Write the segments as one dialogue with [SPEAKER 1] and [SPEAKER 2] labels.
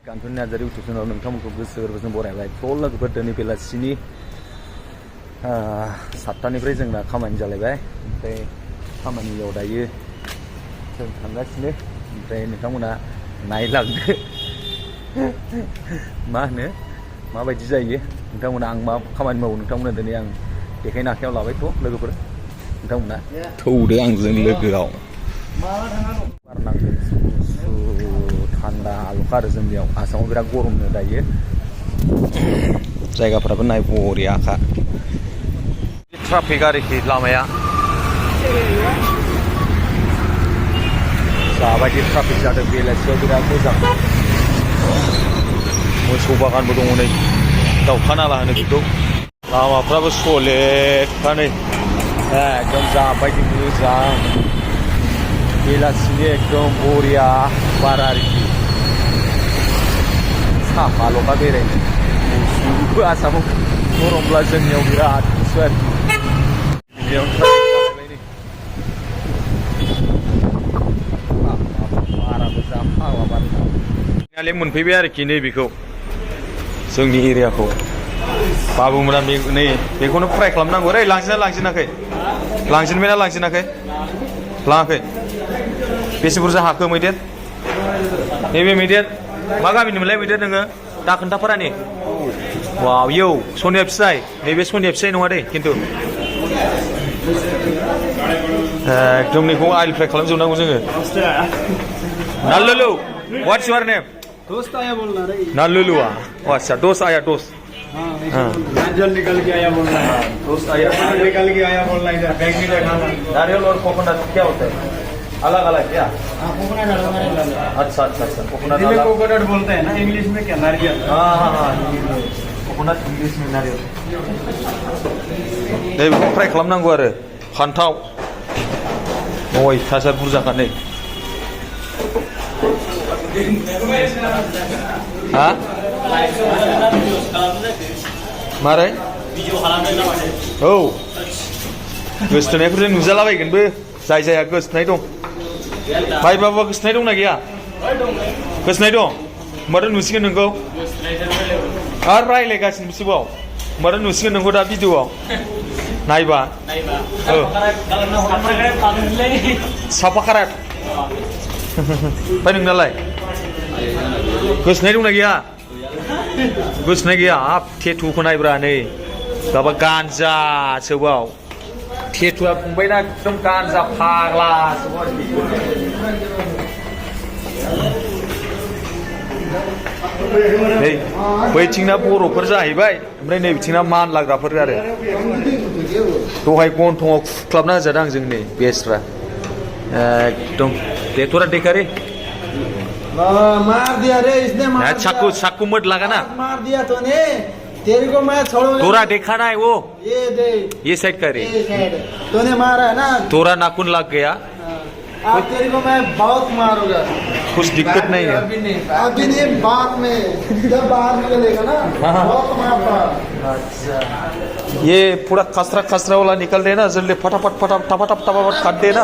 [SPEAKER 1] Kantor Nazari utus nwngtangmwnkwo gwsw boraibai full लोगोफोर दिनै बेलासिनि 7टानिफ्राय जोंना खामानि जालायबाय ओमफ्राय खामानियाव दायो जों थांगासिनो ओमफ्राय नोंथांमोना नायलांदो मा होनो माबायदि जायो नोंथांमोना आं मा खामानि मावो नोंथांमोना दिनै आं देखायनो आखायाव लाबायथ' लोगोफोर नोंथांमोना थौदो आंजों लोगोआव बार नांदों थान्दा आल'खा आरो जोंनियाव आसामाव बिराद गरमनो दायो जायगाफोराबो नाय बरियाखा ट्राफिक आरोखि लामाया जाबायदि ट्राफिक जादों बेलासियाव बिराद मोजां मोसौ बागानबो दङ नै दाउखा नाला होनो बेखौ लामाफ्राबो सलेखा नै एकदम जाबायदि मोजां बेलासिनि एकदम बरिया बार आरोखि साफाल'खा बेरायनो गुसुबो आसामाव गरमब्ला जोंनियाव बिराद गुसु आरोखि बेयावनो बाराबो जा फाग्ला बार मोनफैबाय आरोखि नैबेखौ जोंनि एरियाखौ बाबुमोना नै बेखौनो फ्राय खालामनांगौ रै लांजेना लांजेनाखै लांजेनबायना लांजेनाखै लाङाखै बेसे बुरजा हाखो मैदेर नैबे मैदेर मा गामिनिमोनलाय मैदेर नोङो दा खोन्थाफोरानि वाव यौ सनिया फिसाय नैबे सनिया फिसाय नङा दे खिन्थु एकदम नैखौ आइल फ्राय खालामजोबनांगौ जोङो नाललु व्हाट्स योर नेम
[SPEAKER 2] दोस्त आया बोलना रे
[SPEAKER 1] नाललुआ अच्छा दोस्त आया दोस्त
[SPEAKER 2] जल निकल के आया बोलना है
[SPEAKER 1] दोस्त आया
[SPEAKER 2] निकल के आया बोलना इधर बैंक में जाना
[SPEAKER 1] नारियल और कोकोनट क्या होता है अलग अलग क्या
[SPEAKER 2] कोकोनट
[SPEAKER 1] अच्छा अच्छा अच्छा कोकोनट
[SPEAKER 2] कोकोनट बोलते हैं ना इंग्लिश में क्या नारियल
[SPEAKER 1] हाँ कोकोनट इंग्लिश में नारियल नै बेखौ फ्राय खालामनांगौ आरो फान्थाव अयथासार बुरजाखा नै हा मारै औ गोसथोनायफोरजों नुजालाबायगोनबो जाय जायहा गोसथोनाय दं भाइ बाबा गोसथोनाय दंना गैया गोसथोनाय दं होमबाथ' नुसिगोन नोंखौ आरो रायज्लायगासिनो बिसोरबाव होमबाथ' नुसिगोन नोंखौ दा भिडिअ'आव नायबा साफा खारात ओमफ्राय नोंनालाय गोसथोनाय दंना गैया गोसथोनाय गैया हाब टेटुखौ नायब्रा नै माबा गानजा सोबाव टेटुआ फंबायना एकदम गानजा फाग्ला नै बैथिंना बर'फोर जाहैबाय ओमफ्राय नै बिथिंना मानलाग्राफोर आरो दहाय गन्थङाव खुख्लाबना होजादों आंजों नै बेस्रा एकदम देखा रे
[SPEAKER 2] मार दिया रे इसने मार
[SPEAKER 1] चाकू चाकू मत लगा ना
[SPEAKER 2] मार दिया तूने तेरे को मैं छोड़ूंगा
[SPEAKER 1] तोरा देखा ना है वो
[SPEAKER 2] ये दे
[SPEAKER 1] ये साइड करे
[SPEAKER 2] तूने मारा है ना
[SPEAKER 1] तोरा नाखून लग गया
[SPEAKER 2] अब तेरे को मैं बहुत मारूंगा
[SPEAKER 1] कुछ दिक्कत नहीं है
[SPEAKER 2] अभी नहीं बाद में जब बाहर निकलेगा ना बहुत मारता
[SPEAKER 1] अच्छा ये पूरा खसरा खसरा वाला निकल देना जल्दी फटाफट फटाफट काट देना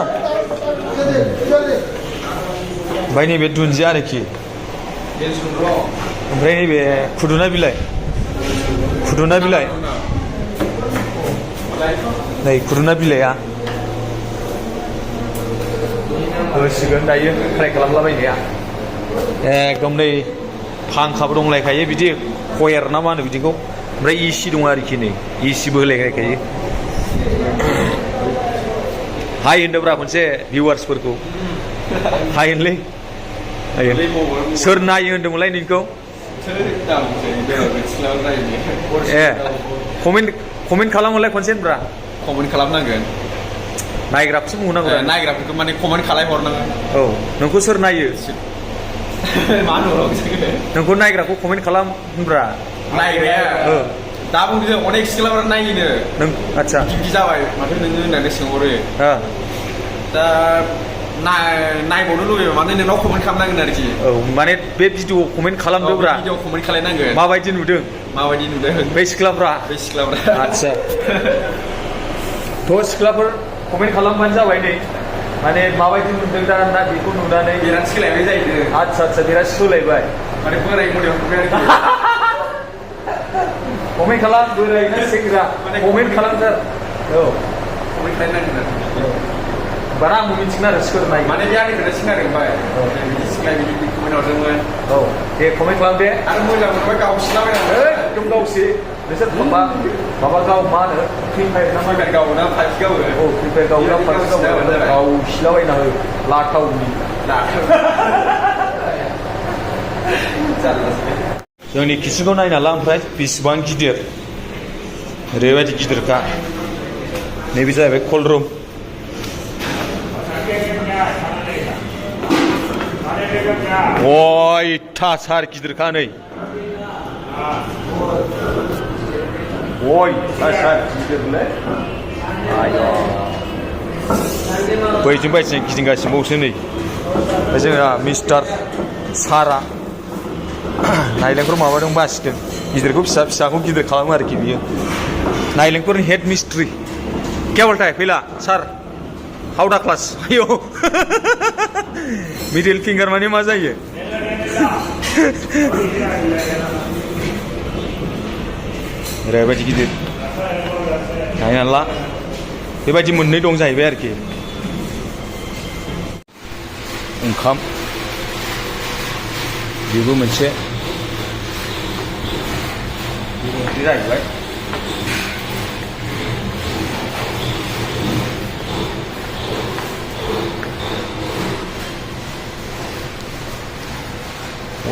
[SPEAKER 1] भाई नैबे दुन्दिया आरोखि ओमफ्राय नैबे खुदुना बिलाइ नै खुदुना बिलाइआ होसिगोन दायो फ्राय खालामलाबायनाया एकदम नै फांखाबो दंलायखायो बिदि कयर ना मा होनो बिदिखौ ओमफ्राय एसि दं आरोखि नै एसिबो होलायखायो हाय होनदोब्रा खनसे भिउवार्सफोरखौ हाय होनलै सोर नायो होनदोंमोनलाय नोंखौ ए कमेन्ट खालामोनलाय खनसे होनब्रा
[SPEAKER 3] कमेन्ट खालामनांगोन
[SPEAKER 1] नायग्राफोरसो बुंनांगौ
[SPEAKER 3] नायग्राफोरखौ माने कमेन्ट खालामहरनांगोन
[SPEAKER 1] औ नोंखौ सोर नायो
[SPEAKER 3] मा होनो
[SPEAKER 1] नोंखौ नायग्राखौ कमेन्ट खालाम होनब्रा
[SPEAKER 3] नायग्राया दा बुंदों अनेक सिख्लाफोरा नायनो
[SPEAKER 1] नों आच्छा
[SPEAKER 3] बिदि जाबाय माथो नोङो होननानै सोंहरो दा नायबावनो लुबैबा माने नोंनाव कमेन्ट खालामनांगोन आरोखि औ
[SPEAKER 1] माने बे भिडिअ'आव कमेन्ट खालामदोब्रा
[SPEAKER 3] भिडिअ कमेन्ट खालामनांगोन
[SPEAKER 1] माबायदि नुदों बे सिख्लाफ्रा आच्छा थ' सिख्लाफोर कमेन्ट खालामबानो जाबाय नै माने माबायदि मोनदों दा ना बेखौ नुनानै
[SPEAKER 3] बिराद सोलायबाय जाहैदों
[SPEAKER 1] आच्छा बिराद सोलायबाय
[SPEAKER 3] माने बोराय मदेल फैबाय आरोखि
[SPEAKER 1] कमेन्ट खालाम बोराय ना सेंग्रा कमेन्ट खालामथार औ
[SPEAKER 3] कमेन्ट खालामनांगोन आरो
[SPEAKER 1] बारा आंबो मिथिगोन आरो सोर नायो
[SPEAKER 3] माने बे आंनिखौनो सिनायदोंबाय बिदि सिख्लाय बिदि कमेन्ट हरदोंमोन
[SPEAKER 1] औ दे कमेन्ट खालाम दे
[SPEAKER 3] आरो मोजां मोनबाय गावसिलाबायनानै
[SPEAKER 1] एकदम गावसि नोंसोर माबा गाव मा होनो फ्रि फायार ना मा
[SPEAKER 3] गाव ना फाइभ गावो
[SPEAKER 1] औ फ्रि फायार गाव ना फाइभ गावो गावसिलाबायना हो लाथावनि जोंनि किचेनखौ नायना ला ओमफ्राय बेसेबां गिदिर ओरैबायदि गिदिरखा नैबे जाहैबाय कल्ड रुम अयथासार गिदिरखा नै अयथासार गिदिरलै बैजों बायदिजों गिदिंगासिनोबावसो नै जोंहा मिस्टार सारा नाइलेंखर माबादों बासिदों गिदिरखौ फिसा फिसाखौ गिदिर खालामो आरोखि बियो नाइलेंखरनि हेड मिस्ट्रि क्या बोलता है फैला सर हाउडा क्लास आयो मिडिल फिंगार माने मा जायो ओरैबायदि गिदिर नायना ला बेबायदि मोननै दं जाहैबाय आरोखि ओंखाम बेबो मोनसे जाहैबाय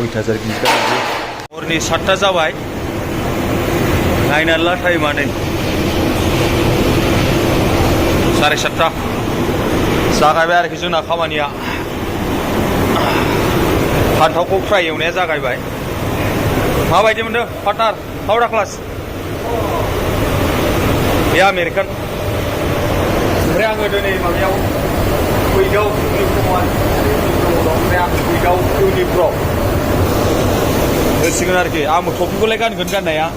[SPEAKER 1] अयथासार गिदिर हरनि 7टा जाबाय नायना ला टाइमा नै 7:30 जागायबाय आरोखि जोंना खामानिया फान्थावखौ फ्राय एवनाया जागायबाय माबायदि मोनदों पार्टनार हाउडा क्लास बे आमेरिकान ओमफ्राय आङो दिनै माबायाव कुइकआव ओमफ्राय आं कुइकआव इउनिफ्र होसिगोन आरोखि आंबो टपिखौलाय गानगोन गाननाया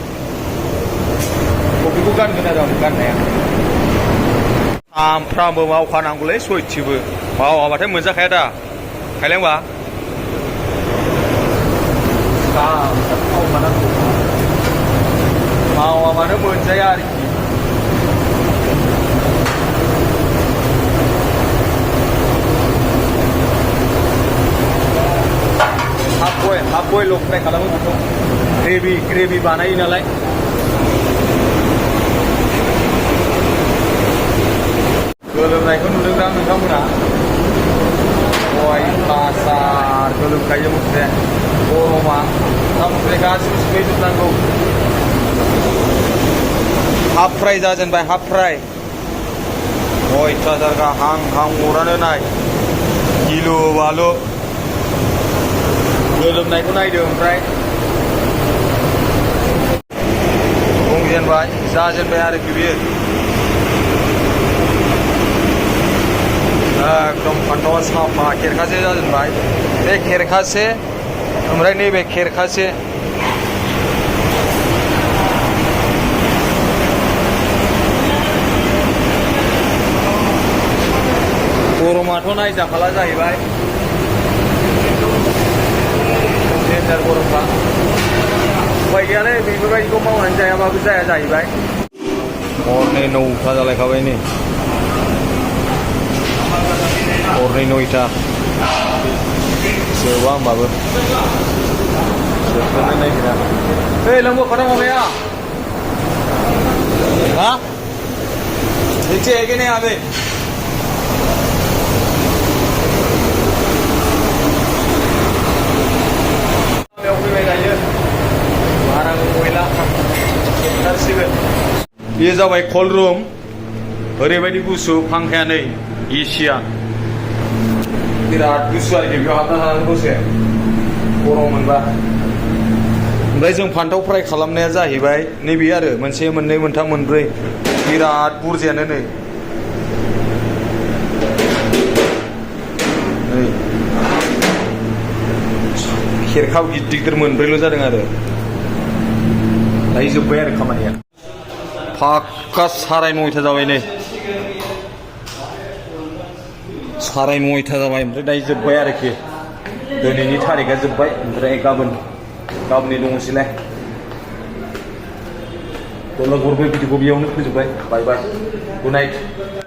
[SPEAKER 1] टपिखौ गानगोन आरो आं गाननाया सामफ्रामबो मावखानांगौलै सयथिबो मावाबाथाय मोनजाखाया दा खायलेंबा मावाबानो मोनजाया आरोखि हाफ बयल फ्राय खालामो बेखौ ग्रेभि बानायो नालाय गोलोमनायखौ नुदोंदां नोंथांमोना अयथासार गोलोमखायो मुथुथे गरमा मुथुथे गासिबो सुहैजोबनांगौ हाफ फ्राय जाजेनबाय हाफ फ्राय अयथासारखा हां अरानो नाय गिलु बालु गोलोमनायखौ नायदो ओमफ्राय बुंजेनबाय जाजेनबाय आरोखि बियो एकदम फान्थावा साफा खेरखासे जाजेनबाय बे खेरखासे ओमफ्राय नैबे खेरखासे गरमाथ' नायजाखाला जाहैबाय डेन्जार गरमखा उपाय गैयालै बेफोरबायदिखौ मावनानै जायाबाबो जाया जाहैबाय हरनि 9टा जालायखाबाय नै हरनि 9टा जोबा होमबाबो जोबनो नागिरा ओइ लंबो खतम हो गया हाँ नीचे है कि नहीं यहाँ पे बेयो जाबाय कल्ड रुम ओरैबायदि गुसु फांखाया नै एसिया बिराद गुसु आरोखि बेयाव हाबना थानांगौ दसे गरम मोनबा ओमफ्राय जों फान्थाव फ्राय खालामनाया जाहैबाय नैबे आरो मोनसे मोननै मोनथाम मोनब्रै बिराद बुरजायानो नै खेरखाव गिदिर गिदिर मोनब्रैल' जादों आरो दायो जोब्बाय आरो खामानिया फाक्का 9:30 जाबाय नै साराय 9टा जाबाय ओमफ्राय दायो जोब्बाय आरोखि दिनैनि थारिखआ जोब्बाय ओमफ्राय गाबोननि दङसैलाय दला गरबै भिडिअखौ बेयावनो फोजोबबाय बाय बाय गुड नाइट